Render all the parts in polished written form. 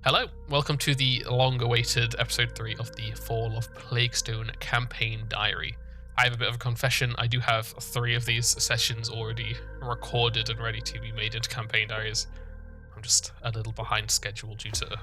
Hello, welcome to the long-awaited episode 3 of the Fall of Plaguestone campaign diary. I have a bit of a confession. I do have 3 of these sessions already recorded and ready to be made into campaign diaries. I'm just a little behind schedule due to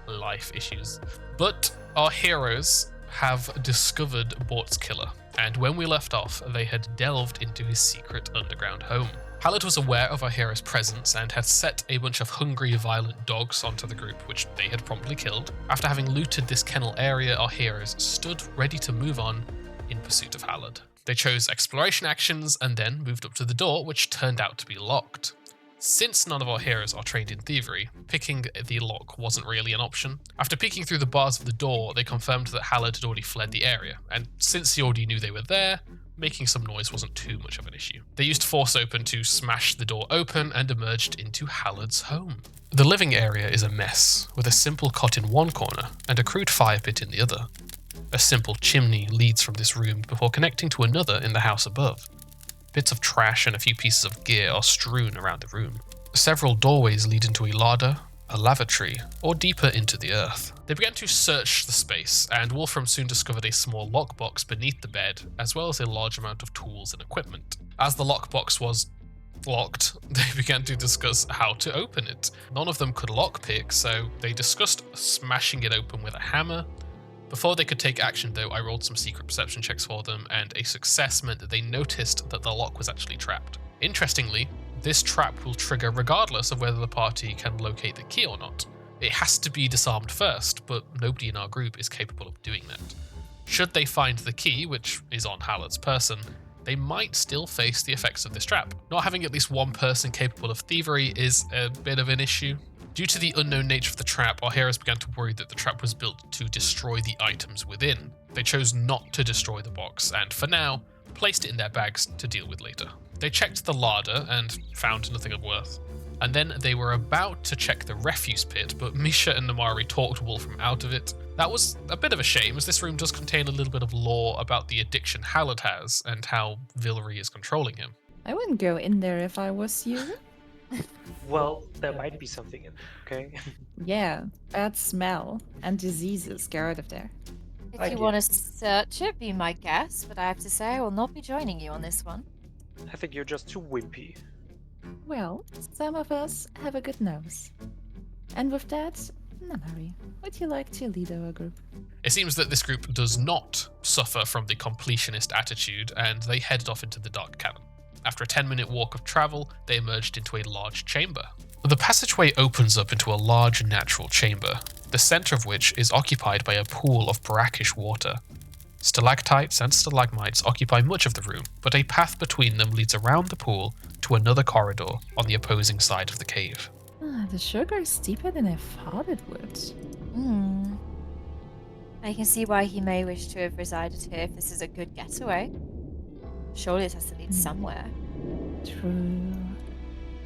life issues. But our heroes have discovered Bort's killer, and when we left off, they had delved into his secret underground home. Hallod was aware of our hero's presence and had set a bunch of hungry, violent dogs onto the group, which they had promptly killed. After having looted this kennel area, our heroes stood ready to move on in pursuit of Hallod. They chose exploration actions and then moved up to the door, which turned out to be locked. Since none of our heroes are trained in thievery, picking the lock wasn't really an option. After peeking through the bars of the door, they confirmed that Hallod had already fled the area, and since he already knew they were there, making some noise wasn't too much of an issue. They used force open to smash the door open and emerged into Hallod's home. The living area is a mess, with a simple cot in one corner and a crude fire pit in the other. A simple chimney leads from this room before connecting to another in the house above. Bits of trash and a few pieces of gear are strewn around the room. Several doorways lead into a larder, a lavatory, or deeper into the earth. They began to search the space, and Wolfram soon discovered a small lockbox beneath the bed, as well as a large amount of tools and equipment. As the lockbox was locked, they began to discuss how to open it. None of them could lockpick, so they discussed smashing it open with a hammer. Before they could take action though, I rolled some secret perception checks for them, and a success meant that they noticed that the lock was actually trapped. Interestingly, this trap will trigger regardless of whether the party can locate the key or not. It has to be disarmed first, but nobody in our group is capable of doing that. Should they find the key, which is on Hallod's person, they might still face the effects of this trap. Not having at least one person capable of thievery is a bit of an issue. Due to the unknown nature of the trap, our heroes began to worry that the trap was built to destroy the items within. They chose not to destroy the box, and for now, placed it in their bags to deal with later. They checked the larder and found nothing of worth. And then they were about to check the refuse pit, but Misha and Namari talked Wolfram out of it. That was a bit of a shame, as this room does contain a little bit of lore about the addiction Hallod has and how Villery is controlling him. I wouldn't go in there if I was you. Well, there might be something in there, okay? Yeah, bad smell and diseases. Get out of there. If you want to search it, be my guest, but I have to say I will not be joining you on this one. I think you're just too wimpy. Well, some of us have a good nose. And with that, Namari, would you like to lead our group? It seems that this group does not suffer from the completionist attitude, and they headed off into the dark cavern. After a 10-minute walk of travel, they emerged into a large chamber. The passageway opens up into a large natural chamber, the center of which is occupied by a pool of brackish water. Stalactites and stalagmites occupy much of the room, but a path between them leads around the pool to another corridor on the opposing side of the cave. The sugar is deeper than I thought it would. I can see why he may wish to have resided here if this is a good getaway. Surely it has to lead somewhere. True.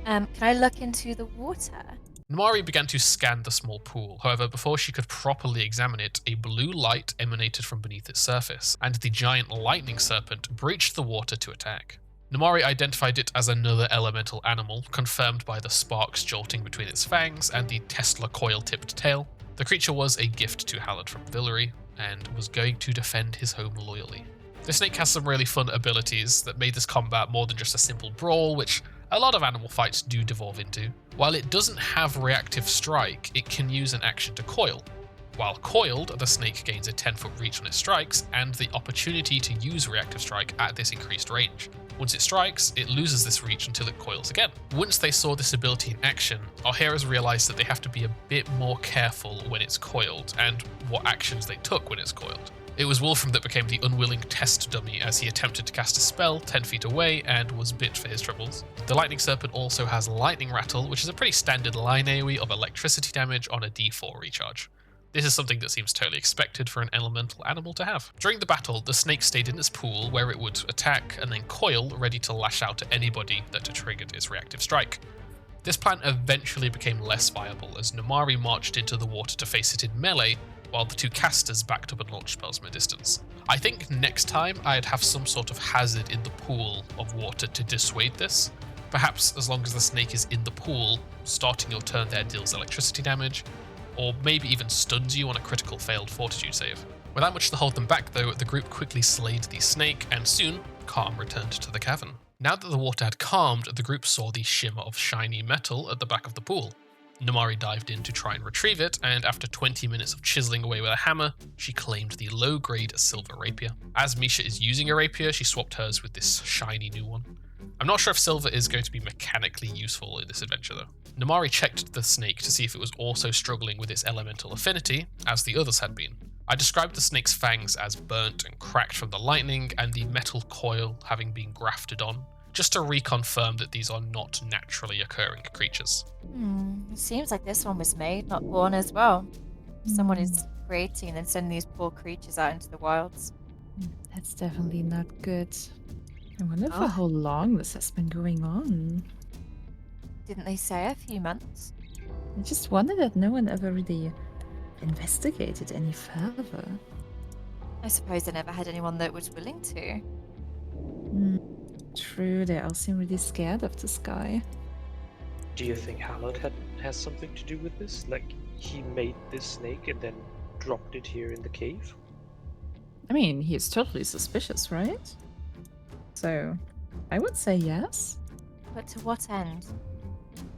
Can I look into the water? Namari began to scan the small pool. However, before she could properly examine it, a blue light emanated from beneath its surface, and the giant lightning serpent breached the water to attack. Namari identified it as another elemental animal, confirmed by the sparks jolting between its fangs and the Tesla coil-tipped tail. The creature was a gift to Hallod from Villery, and was going to defend his home loyally. The snake has some really fun abilities that made this combat more than just a simple brawl, which a lot of animal fights do devolve into. While it doesn't have reactive strike, it can use an action to coil. While coiled, the snake gains a 10-foot reach when it strikes, and the opportunity to use reactive strike at this increased range. Once it strikes, it loses this reach until it coils again. Once they saw this ability in action, our heroes realized that they have to be a bit more careful when it's coiled, and what actions they took when it's coiled. It was Wolfram that became the unwilling test dummy as he attempted to cast a spell 10 feet away and was bit for his troubles. The Lightning Serpent also has Lightning Rattle, which is a pretty standard line AoE of electricity damage on a D4 recharge. This is something that seems totally expected for an elemental animal to have. During the battle, the snake stayed in its pool where it would attack and then coil, ready to lash out at anybody that had triggered its reactive strike. This plan eventually became less viable as Namari marched into the water to face it in melee, while the 2 casters backed up and launched spells from a distance. I think next time I'd have some sort of hazard in the pool of water to dissuade this. Perhaps as long as the snake is in the pool, starting your turn there deals electricity damage, or maybe even stuns you on a critical failed fortitude save. Without much to hold them back though, the group quickly slayed the snake, and soon, calm returned to the cavern. Now that the water had calmed, the group saw the shimmer of shiny metal at the back of the pool. Namari dived in to try and retrieve it, and after 20 minutes of chiseling away with a hammer, she claimed the low-grade silver rapier. As Misha is using a rapier, she swapped hers with this shiny new one. I'm not sure if silver is going to be mechanically useful in this adventure though. Namari checked the snake to see if it was also struggling with its elemental affinity, as the others had been. I described the snake's fangs as burnt and cracked from the lightning, and the metal coil having been grafted on, just to reconfirm that these are not naturally occurring creatures. It seems like this one was made, not born as well. Someone is creating and then sending these poor creatures out into the wilds. That's definitely not good. I wonder for how long this has been going on. Didn't they say a few months? I just wonder that no one ever really investigated any further. I suppose they never had anyone that was willing to. True, they all seem really scared of this guy. Do you think Hallod has something to do with this? Like, he made this snake and then dropped it here in the cave? I mean, he is totally suspicious, right? So, I would say yes. But to what end?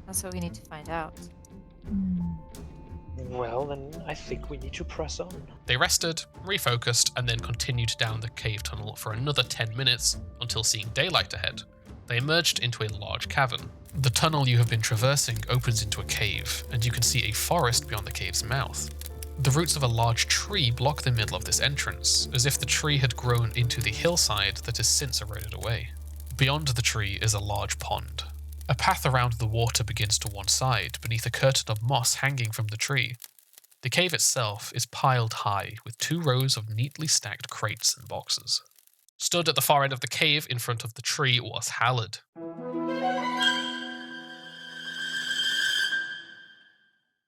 That's what we need to find out. Well, then I think we need to press on. They rested, refocused, and then continued down the cave tunnel for another 10 minutes until seeing daylight ahead. They emerged into a large cavern. The tunnel you have been traversing opens into a cave, and you can see a forest beyond the cave's mouth. The roots of a large tree block the middle of this entrance, as if the tree had grown into the hillside that has since eroded away. Beyond the tree is a large pond. A path around the water begins to one side, beneath a curtain of moss hanging from the tree. The cave itself is piled high, with 2 rows of neatly stacked crates and boxes. Stood at the far end of the cave in front of the tree was Hallod.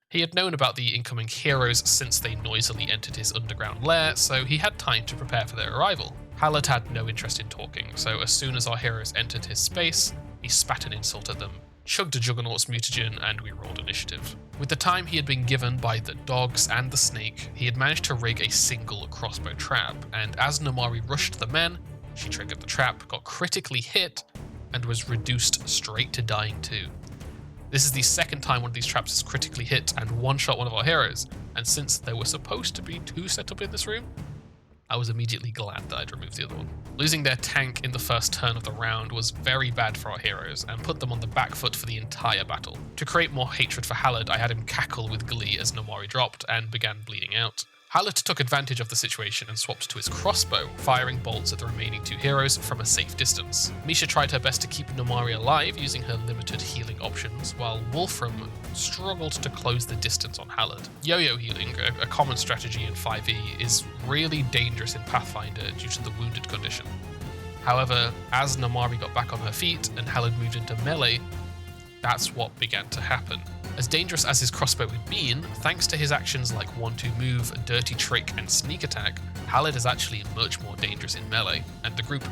He had known about the incoming heroes since they noisily entered his underground lair, so he had time to prepare for their arrival. Hallod had no interest in talking, so as soon as our heroes entered his space, he spat an insult at them, chugged a Juggernaut's mutagen, and we rolled initiative. With the time he had been given by the dogs and the snake, he had managed to rig a single crossbow trap, and as Namari rushed the men, she triggered the trap, got critically hit, and was reduced straight to dying too. This is the second time one of these traps has critically hit and one-shot one of our heroes, and since there were supposed to be 2 set up in this room, I was immediately glad that I'd removed the other one. Losing their tank in the first turn of the round was very bad for our heroes and put them on the back foot for the entire battle. To create more hatred for Hallod, I had him cackle with glee as Namari dropped and began bleeding out. Hallod took advantage of the situation and swapped to his crossbow, firing bolts at the remaining 2 heroes from a safe distance. Misha tried her best to keep Namari alive using her limited healing options, while Wolfram struggled to close the distance on Hallod. Yo-yo healing, a common strategy in 5e, is really dangerous in Pathfinder due to the wounded condition. However, as Namari got back on her feet and Hallod moved into melee, that's what began to happen. As dangerous as his crossbow had been, thanks to his actions like 1-2 move, dirty trick, and sneak attack, Hallod is actually much more dangerous in melee, and the group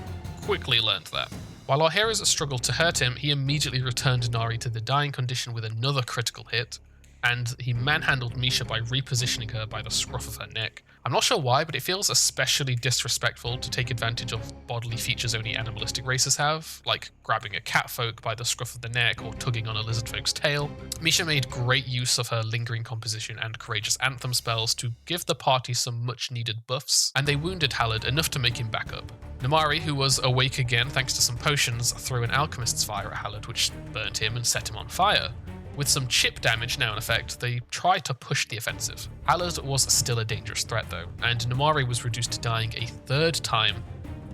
quickly learned that. While our heroes struggled to hurt him, he immediately returned Nari to the dying condition with another critical hit, and he manhandled Misha by repositioning her by the scruff of her neck. I'm not sure why, but it feels especially disrespectful to take advantage of bodily features only animalistic races have, like grabbing a catfolk by the scruff of the neck or tugging on a lizardfolk's tail. Misha made great use of her lingering composition and courageous anthem spells to give the party some much needed buffs, and they wounded Hallod enough to make him back up. Namari, who was awake again thanks to some potions, threw an alchemist's fire at Hallod, which burnt him and set him on fire. With some chip damage now in effect, they tried to push the offensive. Hallod was still a dangerous threat though, and Namari was reduced to dying a 3rd time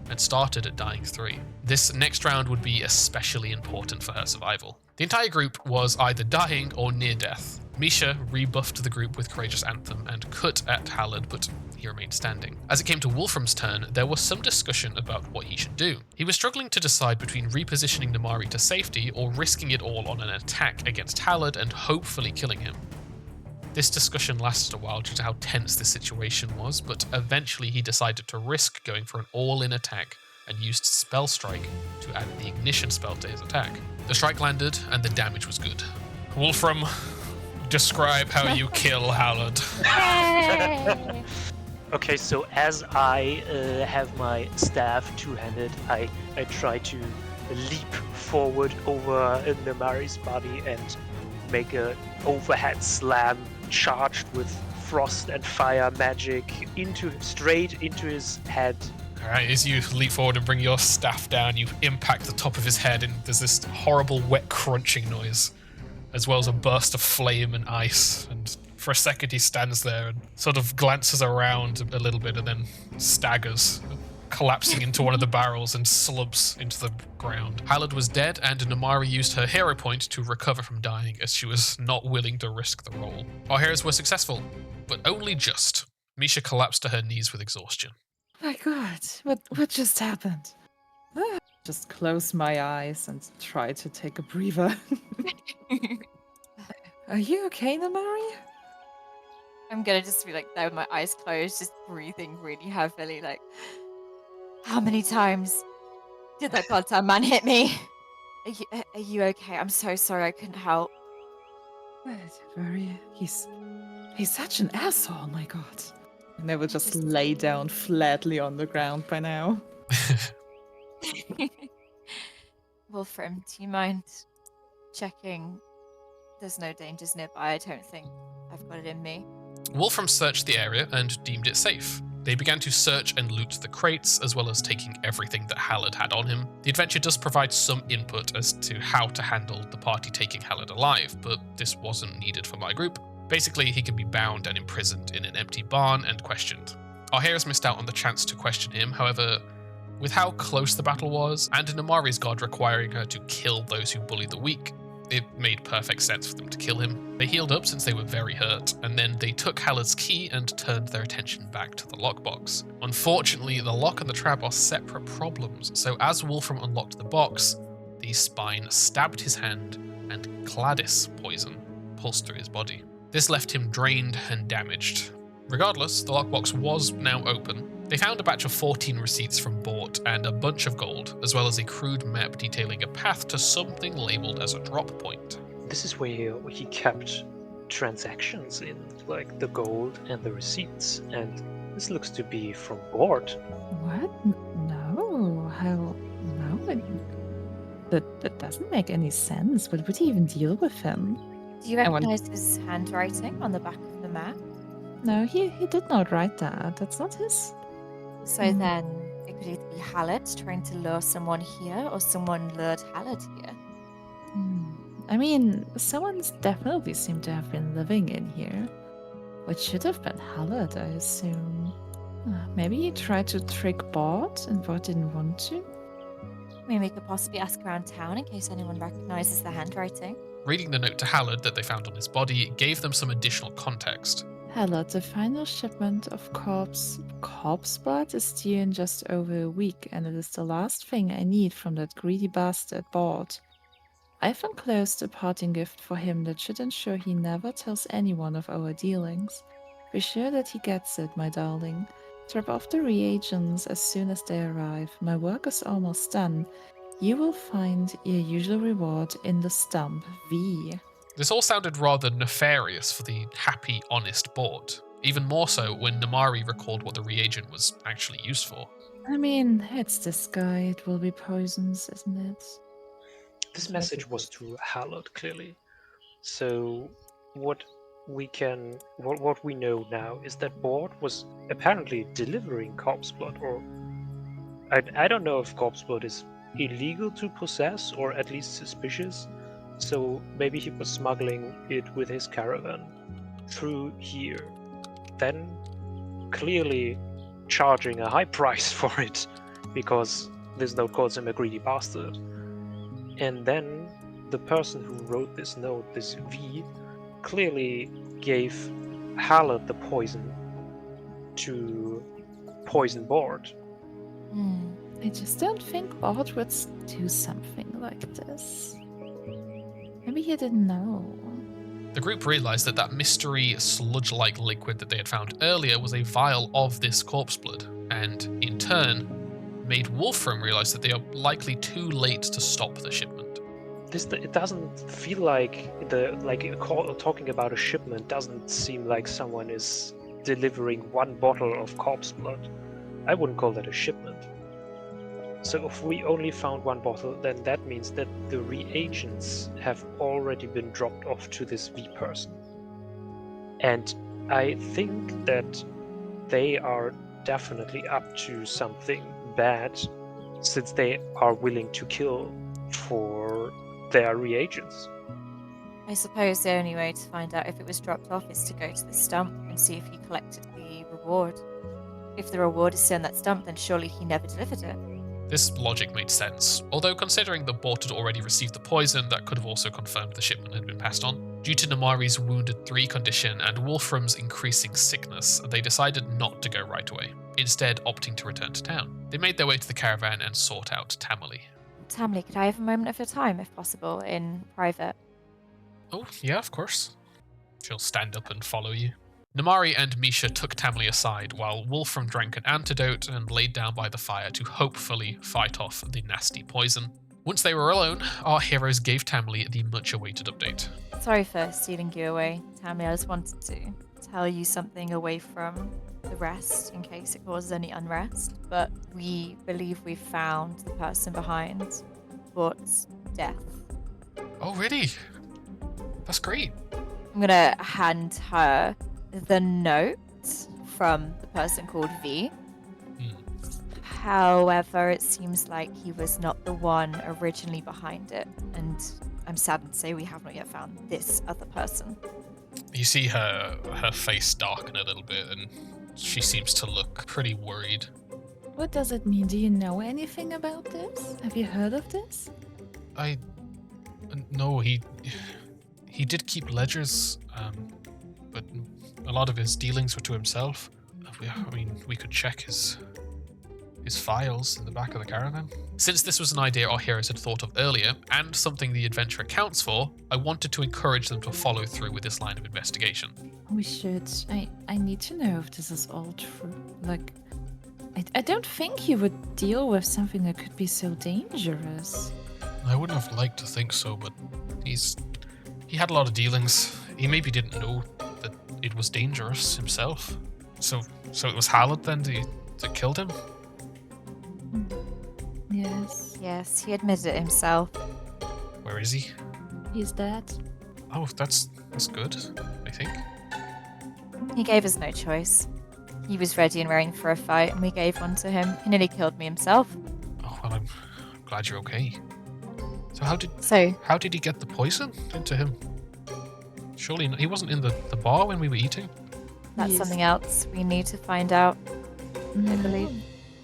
and started at dying 3. This next round would be especially important for her survival. The entire group was either dying or near death. Misha rebuffed the group with Courageous Anthem and cut at Hallod, but he remained standing. As it came to Wolfram's turn, there was some discussion about what he should do. He was struggling to decide between repositioning Namari to safety or risking it all on an attack against Hallod and hopefully killing him. This discussion lasted a while due to how tense this situation was, but eventually he decided to risk going for an all-in attack and used Spell Strike to add the Ignition spell to his attack. The strike landed and the damage was good. Wolfram Describe how you kill Hallod. Yay! Okay, so as I have my staff two-handed, I try to leap forward over Namari's body and make a overhead slam charged with frost and fire magic straight into his head. Alright, as you leap forward and bring your staff down, you impact the top of his head, and there's this horrible wet crunching noise, as well as a burst of flame and ice. And for a second he stands there and sort of glances around a little bit and then staggers, collapsing into one of the barrels and slumps into the ground. Hallod was dead, and Namari used her hero point to recover from dying, as she was not willing to risk the roll. Our heroes were successful, but only just. Misha collapsed to her knees with exhaustion. My God, what just happened? Just close my eyes and try to take a breather. Are you okay, Namari? I'm gonna just be like there with my eyes closed, just breathing really heavily. Like, how many times did that goddamn man hit me? Are you okay? I'm so sorry, I couldn't help. He's such an asshole. My God. And they will just lay down flatly on the ground by now. Wolfram, do you mind checking? There's no dangers nearby, I don't think. I've got it in me. Wolfram searched the area and deemed it safe. They began to search and loot the crates, as well as taking everything that Hallod had on him. The adventure does provide some input as to how to handle the party taking Hallod alive, but this wasn't needed for my group. Basically, he can be bound and imprisoned in an empty barn and questioned. Our heroes missed out on the chance to question him, however, with how close the battle was, and Namari's god requiring her to kill those who bully the weak, it made perfect sense for them to kill him. They healed up since they were very hurt, and then they took Hallod's key and turned their attention back to the lockbox. Unfortunately, the lock and the trap are separate problems, so as Wolfram unlocked the box, the spine stabbed his hand, and Cladis poison pulsed through his body. This left him drained and damaged. Regardless, the lockbox was now open. They found a batch of 14 receipts from Bort and a bunch of gold, as well as a crude map detailing a path to something labeled as a drop point. This is where he kept transactions in, like the gold and the receipts, and this looks to be from Bort. What? No. How? No. That doesn't make any sense. What would he even deal with him? Do you recognize his handwriting on the back of the map? No, he did not write that. That's not his. So then it could either be Hallod trying to lure someone here, or someone lured Hallod here. I mean, someone's definitely seemed to have been living in here. What should have been Hallod, I assume. Maybe he tried to trick Bort and Bort didn't want to? I mean, we could possibly ask around town in case anyone recognizes the handwriting. Reading the note to Hallod that they found on his body gave them some additional context. Hallod, the final shipment of corpse blood is due in just over a week, and it is the last thing I need from that greedy bastard Bort. I've enclosed a parting gift for him that should ensure he never tells anyone of our dealings. Be sure that he gets it, my darling. Drop off the reagents as soon as they arrive. My work is almost done. You will find your usual reward in the stump, V. This all sounded rather nefarious for the happy, honest Bort, even more so when Namari recalled what the reagent was actually used for. I mean, it's this guy. It will be poisons, isn't it? This message was to Hallod, clearly. So what we know now is that Bort was apparently delivering corpse blood, or I don't know if corpse blood is illegal to possess or at least suspicious. So maybe he was smuggling it with his caravan through here, then clearly charging a high price for it because this note calls him a greedy bastard. And then the person who wrote this note, this V, clearly gave Hallod the poison to poison Bort. I just don't think Bort would do something like this. Maybe he didn't know. The group realized that that mystery sludge-like liquid that they had found earlier was a vial of this corpse blood, and in turn made Wolfram realize that they are likely too late to stop the shipment. it doesn't feel like talking about a shipment doesn't seem like someone is delivering one bottle of corpse blood. I wouldn't call that a shipment. So if we only found one bottle, then that means that the reagents have already been dropped off to this V person. And I think that they are definitely up to something bad, since they are willing to kill for their reagents. I suppose the only way to find out if it was dropped off is to go to the stump and see if he collected the reward. If the reward is still in that stump, then surely he never delivered it. This logic made sense, although considering that Bort had already received the poison, that could have also confirmed the shipment had been passed on. Due to Namari's wounded 3 condition and Wolfram's increasing sickness, they decided not to go right away, instead opting to return to town. They made their way to the caravan and sought out Tamali. Tamley, could I have a moment of your time, if possible, in private? Oh, yeah, of course. She'll stand up and follow you. Namari and Misha took Tamley aside while Wolfram drank an antidote and laid down by the fire to hopefully fight off the nasty poison. Once they were alone, our heroes gave Tamley the much-awaited update. Sorry for stealing you away, Tamley. I just wanted to tell you something away from the rest in case it causes any unrest. But we believe we've found the person behind Bort's death. Oh, really? That's great. I'm gonna hand her the note from the person called V. However, it seems like he was not the one originally behind it, and I'm saddened to say we have not yet found this other person. You see her face darken a little bit, and she seems to look pretty worried. What does it mean? Do you know anything about this? Have you heard of this? No, he did keep ledgers, but a lot of his dealings were to himself. We could check his files in the back of the caravan. Since this was an idea our heroes had thought of earlier, and something the adventure accounts for, I wanted to encourage them to follow through with this line of investigation. We should. I need to know if this is all true. Like, I don't think you would deal with something that could be so dangerous. I wouldn't have liked to think so, but he had a lot of dealings. He maybe didn't know that it was dangerous himself. So it was Hallod then that killed him? Yes. Yes, he admitted it himself. Where is he? He's dead. Oh, that's good, I think. He gave us no choice. He was ready and raring for a fight, and we gave one to him. He nearly killed me himself. Oh, well, I'm glad you're okay. So how did he get the poison into him? Surely he wasn't in the bar when we were eating? That's something else we need to find out, I believe.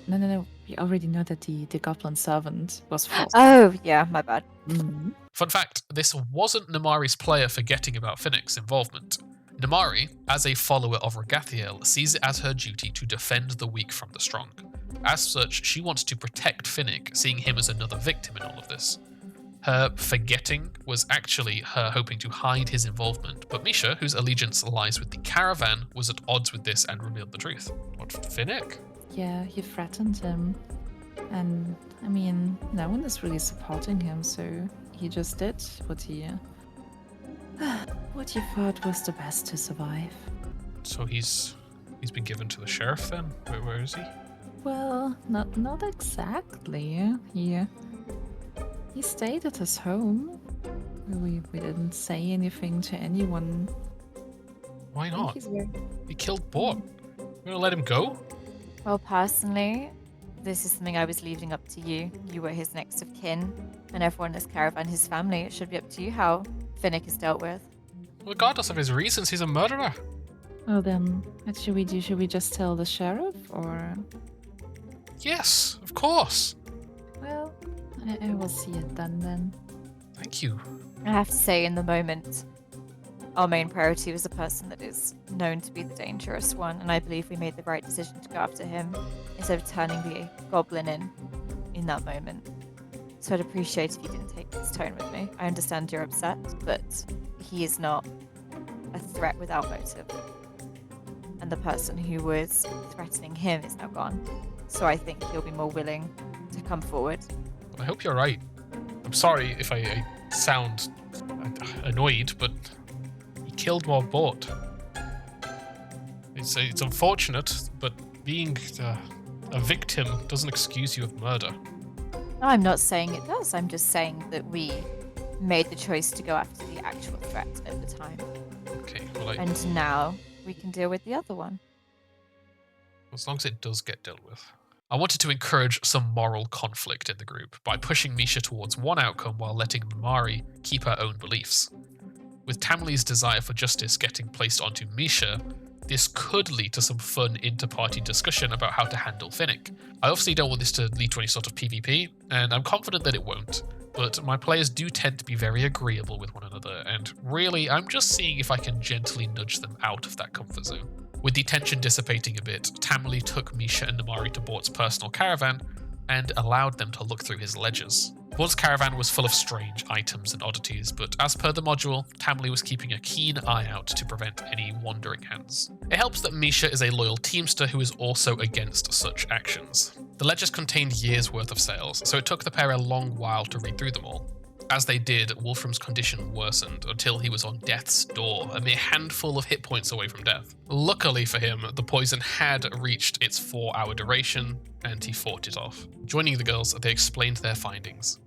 No. We already know that the goblin servant was false. Oh, yeah, my bad. Mm-hmm. Fun fact, this wasn't Namari's player forgetting about Finnick's involvement. Namari, as a follower of Ragathiel, sees it as her duty to defend the weak from the strong. As such, she wants to protect Finnick, seeing him as another victim in all of this. Her forgetting was actually her hoping to hide his involvement, but Misha, whose allegiance lies with the caravan, was at odds with this and revealed the truth. What, Finnick? Yeah, he threatened him. And, no one is really supporting him, so he just did what he thought was the best to survive. So he's been given to the sheriff then? Where is he? Well, not exactly. He stayed at his home. We didn't say anything to anyone. Why not? He's very... He killed Bort. We're gonna let him go? Well, personally, this is something I was leaving up to you. You were his next of kin, and everyone in this caravan, his family. It should be up to you how Finnick is dealt with. Regardless of his reasons, he's a murderer. Well then, what should we do? Should we just tell the sheriff, or...? Yes, of course. Well, I will see it done then. Thank you. I have to say, in the moment, our main priority was a person that is known to be the dangerous one, and I believe we made the right decision to go after him instead of turning the goblin in that moment. So I'd appreciate if you didn't take this tone with me. I understand you're upset, but he is not a threat without motive. And the person who was threatening him is now gone. So I think he'll be more willing to come forward. Well, I hope you're right. I'm sorry if I sound annoyed, but he killed more Bort. It's unfortunate, but being a victim doesn't excuse you of murder. No, I'm not saying it does. I'm just saying that we made the choice to go after the actual threat at the time. Okay, well, And now we can deal with the other one. as long as it does get dealt with. I wanted to encourage some moral conflict in the group by pushing Misha towards one outcome while letting Mimari keep her own beliefs. With Tamli's desire for justice getting placed onto Misha, this could lead to some fun inter-party discussion about how to handle Finnick. I obviously don't want this to lead to any sort of PvP, and I'm confident that it won't, but my players do tend to be very agreeable with one another, and really, I'm just seeing if I can gently nudge them out of that comfort zone. With the tension dissipating a bit, Tamli took Misha and Namari to Bort's personal caravan and allowed them to look through his ledgers. Bort's caravan was full of strange items and oddities, but as per the module, Tamli was keeping a keen eye out to prevent any wandering hands. It helps that Misha is a loyal teamster who is also against such actions. The ledgers contained years' worth of sales, so it took the pair a long while to read through them all. As they did, Wolfram's condition worsened until he was on death's door, a mere handful of hit points away from death. Luckily for him, the poison had reached its 4-hour duration, and he fought it off. Joining the girls, they explained their findings.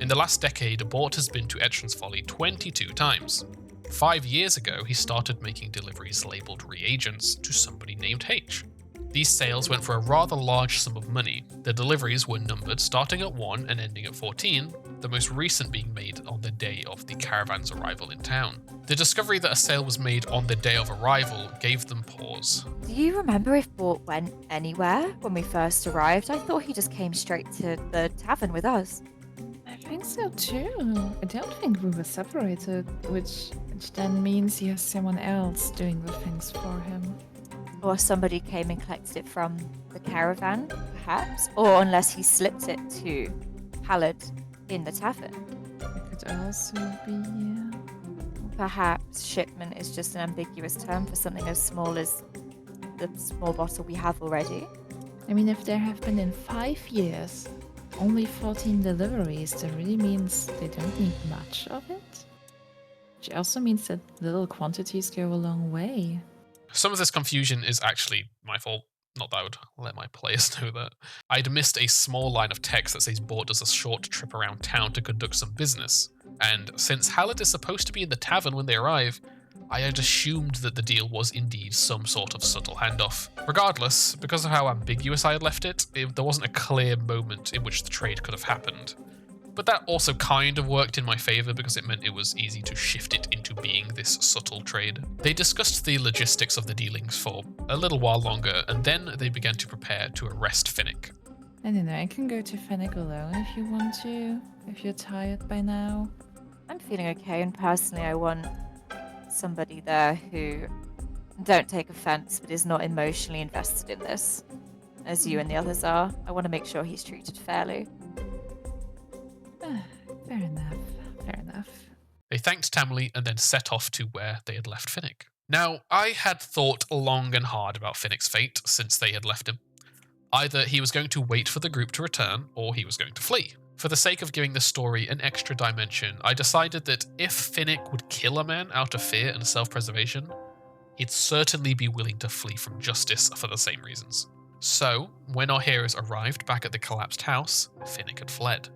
In the last decade, Bort has been to Etron's Folly 22 times. 5 years ago, he started making deliveries labelled reagents to somebody named H. These sales went for a rather large sum of money. The deliveries were numbered starting at 1 and ending at 14, the most recent being made on the day of the caravan's arrival in town. The discovery that a sale was made on the day of arrival gave them pause. Do you remember if Bort went anywhere when we first arrived? I thought he just came straight to the tavern with us. I think so too. I don't think we were separated, which then means he has someone else doing the things for him. Or somebody came and collected it from the caravan, perhaps? Or unless he slipped it to Hallod in the tavern. It could also be, yeah. Perhaps shipment is just an ambiguous term for something as small as the small bottle we have already. I mean, if there have been in 5 years only 14 deliveries, that really means they don't need much of it. Which also means that little quantities go a long way. Some of this confusion is actually my fault. Not that I would let my players know that. I'd missed a small line of text that says Bort does a short trip around town to conduct some business. And since Hallod is supposed to be in the tavern when they arrive, I had assumed that the deal was indeed some sort of subtle handoff. Regardless, because of how ambiguous I had left it, there wasn't a clear moment in which the trade could have happened. But that also kind of worked in my favour because it meant it was easy to shift it into being this subtle trade. They discussed the logistics of the dealings for a little while longer, and then they began to prepare to arrest Finnick. I don't know, I can go to Finnick alone if you want to, if you're tired by now. I'm feeling okay, and personally I want somebody there who, don't take offense, but is not emotionally invested in this, as you and the others are. I want to make sure he's treated fairly. Fair enough, fair enough. They thanked Tamli and then set off to where they had left Finnick. Now, I had thought long and hard about Finnick's fate since they had left him. Either he was going to wait for the group to return, or he was going to flee. For the sake of giving the story an extra dimension, I decided that if Finnick would kill a man out of fear and self-preservation, he'd certainly be willing to flee from justice for the same reasons. So, when our heroes arrived back at the collapsed house, Finnick had fled.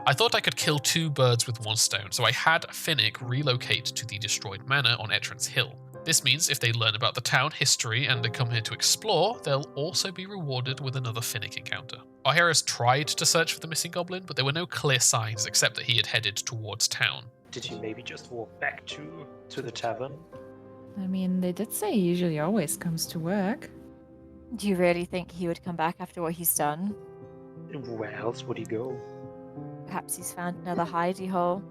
I thought I could kill 2 birds with 1 stone, so I had Finnick relocate to the destroyed manor on Etron's Hill. This means if they learn about the town history and they come here to explore, they'll also be rewarded with another Finnick encounter. Our heroes tried to search for the missing goblin, but there were no clear signs except that he had headed towards town. Did he maybe just walk back to the tavern? I mean, they did say he usually always comes to work. Do you really think he would come back after what he's done? Where else would he go? Perhaps he's found another hidey hole.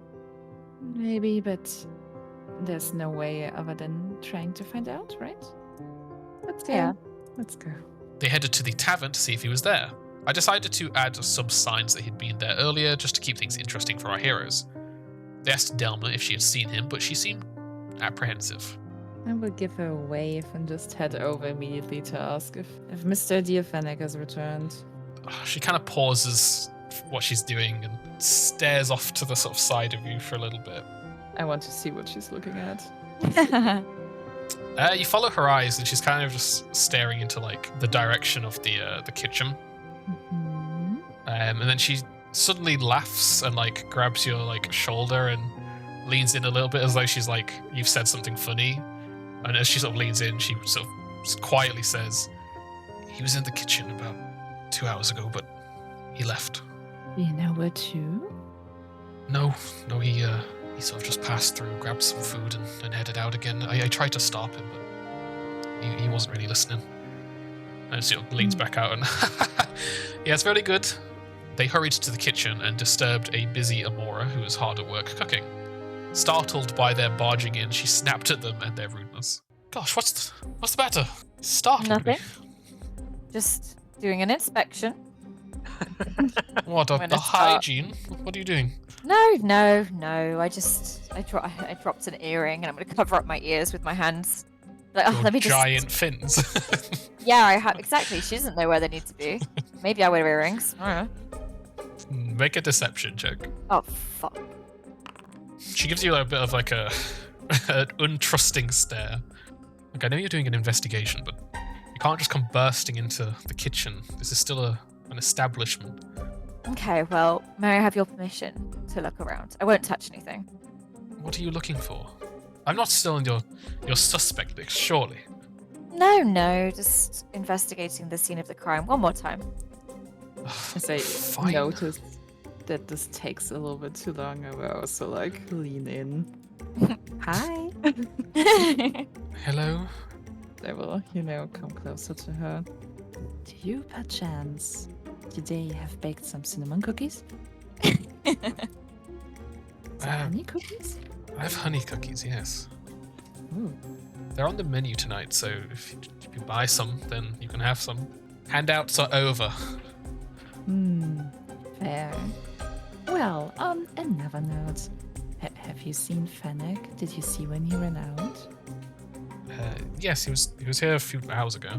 Maybe, but there's no way other than trying to find out, right? Let's go. Yeah. Let's go. They headed to the tavern to see if he was there. I decided to add some signs that he'd been there earlier just to keep things interesting for our heroes. They asked Delma if she had seen him, but she seemed apprehensive. I will give her a wave and just head over immediately to ask if Mr. Diafenic has returned. She kind of pauses what she's doing and stares off to the sort of side of you for a little bit. I want to see what she's looking at. You follow her eyes, and she's kind of just staring into like the direction of the kitchen. Mhm. And then she suddenly laughs and like grabs your like shoulder and leans in a little bit as though she's like, you've said something funny. And as she sort of leans in, she sort of quietly says, he was in the kitchen about 2 hours ago, but he left. Do you know where to? No, he sort of just passed through, grabbed some food and headed out again. I tried to stop him, but he wasn't really listening. And sort of leans back out and yeah, it's very good. They hurried to the kitchen and disturbed a busy Amora who was hard at work cooking. Startled by their barging in, she snapped at them and their rudeness. Gosh, what's the matter? Startled Nothing. me. Just doing an inspection. What, I'm the gonna start- hygiene? What are you doing? No. I dropped an earring, and I'm gonna cover up my ears with my hands. Like, Your let me just. giant fins. Yeah, I have exactly. She doesn't know where they need to be. Maybe I wear earrings. I don't know. Make a deception check. Oh fuck. She gives you a bit of like an untrusting stare. Like, I know you're doing an investigation, but you can't just come bursting into the kitchen. This is still an establishment. Okay, well, may I have your permission to look around? I won't touch anything. What are you looking for? I'm not still in your suspect list, surely. No, just investigating the scene of the crime one more time. As I Fine. notice that this takes a little bit too long, I will also like lean in. Hi. Hello? I will, come closer to her. Do you, perchance, today have baked some cinnamon cookies? Honey cookies? I have honey cookies, yes. Ooh. They're on the menu tonight, so if you buy some, then you can have some. Handouts are over. Fair. Well, on another note, have you seen Fennec? Did you see when he ran out? Yes, he was here a few hours ago.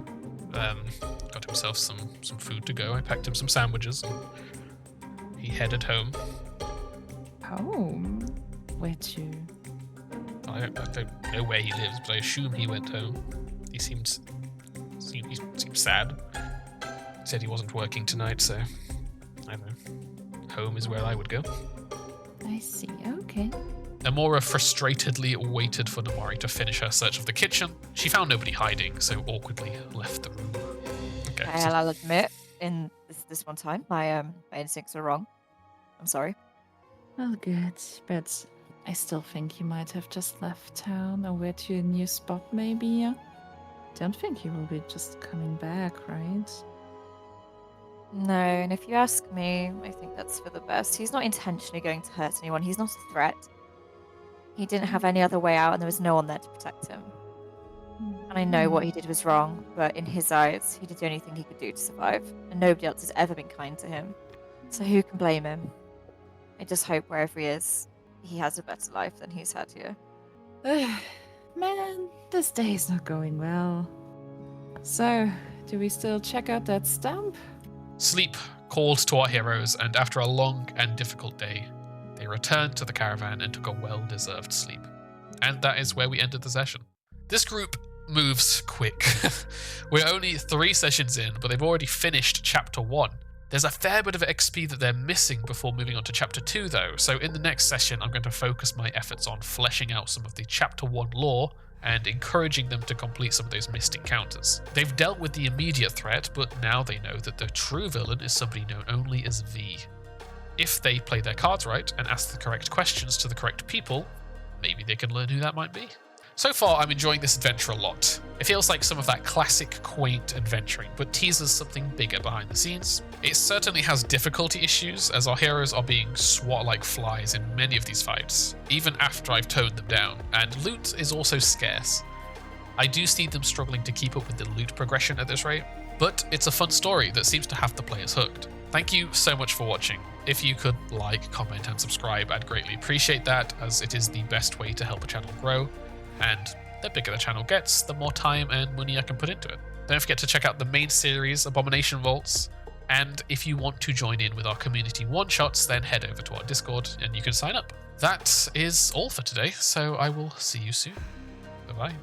Got himself some food to go. I packed him some sandwiches, and he headed home. Home? Where to? I don't know where he lives, but I assume he went home. He seemed sad. Said he wasn't working tonight, so I don't know. Home is where I would go. I see, okay. Amora frustratedly waited for Namari to finish her search of the kitchen. She found nobody hiding, so awkwardly left the room. Okay. Well, I'll admit, in this one time, my instincts are wrong. I'm sorry. Well, good, but I still think you might have just left town or went to a new spot, maybe. Don't think you will be just coming back, right? No, and if you ask me, I think that's for the best. He's not intentionally going to hurt anyone. He's not a threat. He didn't have any other way out, and there was no one there to protect him. And I know what he did was wrong, but in his eyes, he did the only thing he could do to survive, and nobody else has ever been kind to him. So who can blame him? I just hope wherever he is, he has a better life than he's had here. Man, this day is not going well. So, do we still check out that stump? Sleep called to our heroes, and after a long and difficult day, they returned to the caravan and took a well-deserved sleep. And that is where we ended the session. This group moves quick. We're only 3 sessions in, but they've already finished Chapter 1. There's a fair bit of XP that they're missing before moving on to Chapter 2, though, so in the next session I'm going to focus my efforts on fleshing out some of the Chapter 1 lore and encouraging them to complete some of those missed encounters. They've dealt with the immediate threat, but now they know that the true villain is somebody known only as V. If they play their cards right and ask the correct questions to the correct people, maybe they can learn who that might be. So far, I'm enjoying this adventure a lot. It feels like some of that classic, quaint adventuring, but teases something bigger behind the scenes. It certainly has difficulty issues, as our heroes are being swat like flies in many of these fights, even after I've toned them down, and loot is also scarce. I do see them struggling to keep up with the loot progression at this rate, but it's a fun story that seems to have the players hooked. Thank you so much for watching. If you could like, comment, and subscribe, I'd greatly appreciate that, as it is the best way to help a channel grow. And the bigger the channel gets, the more time and money I can put into it. Don't forget to check out the main series, Abomination Vaults, And if you want to join in with our community one-shots, then head over to our Discord and you can sign up. That is all for today, so I will see you soon. Bye-bye.